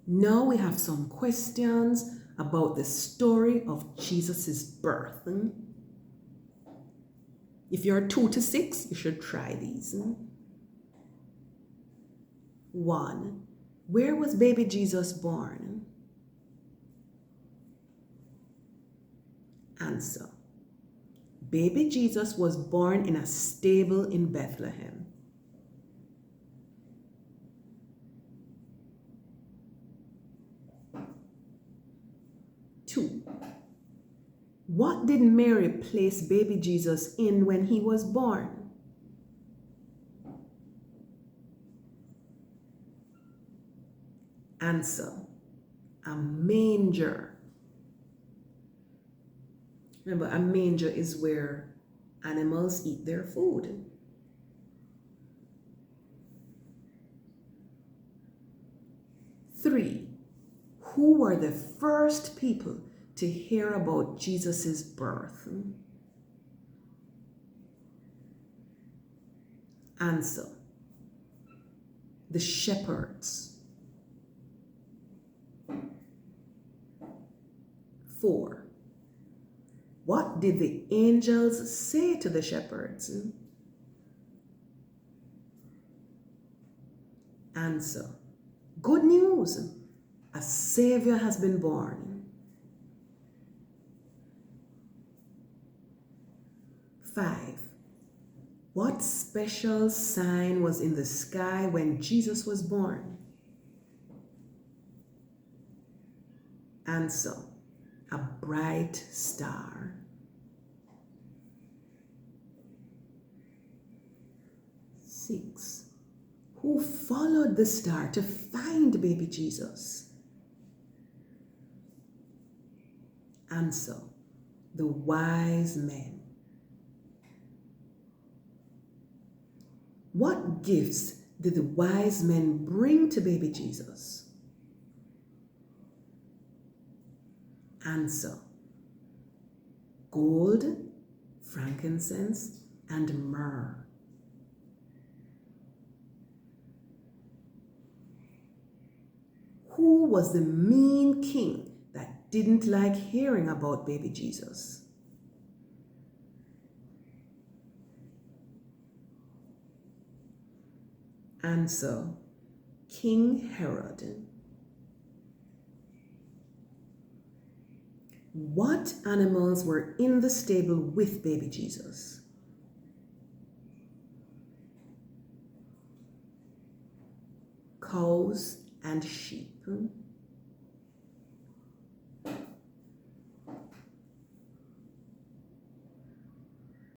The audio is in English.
Now we have some questions about the story of Jesus' birth. If you're 2 to 6, you should try these. 1. Where was baby Jesus born? Answer. Baby Jesus was born in a stable in Bethlehem. 2. What did Mary place baby Jesus in when he was born? Answer. A manger. Remember, a manger is where animals eat their food. 3. Who were the first people to hear about Jesus' birth? Answer. The shepherds. 4. What did the angels say to the shepherds? Answer. Good news. A Savior has been born. 5. What special sign was in the sky when Jesus was born? Answer. A bright star. 6. Who followed the star to find baby Jesus? Answer. The wise men. What gifts did the wise men bring to baby Jesus? Answer. Gold, frankincense, and myrrh. Who was the mean king that didn't like hearing about baby Jesus? Answer. King Herod. What animals were in the stable with baby Jesus? Cows and sheep.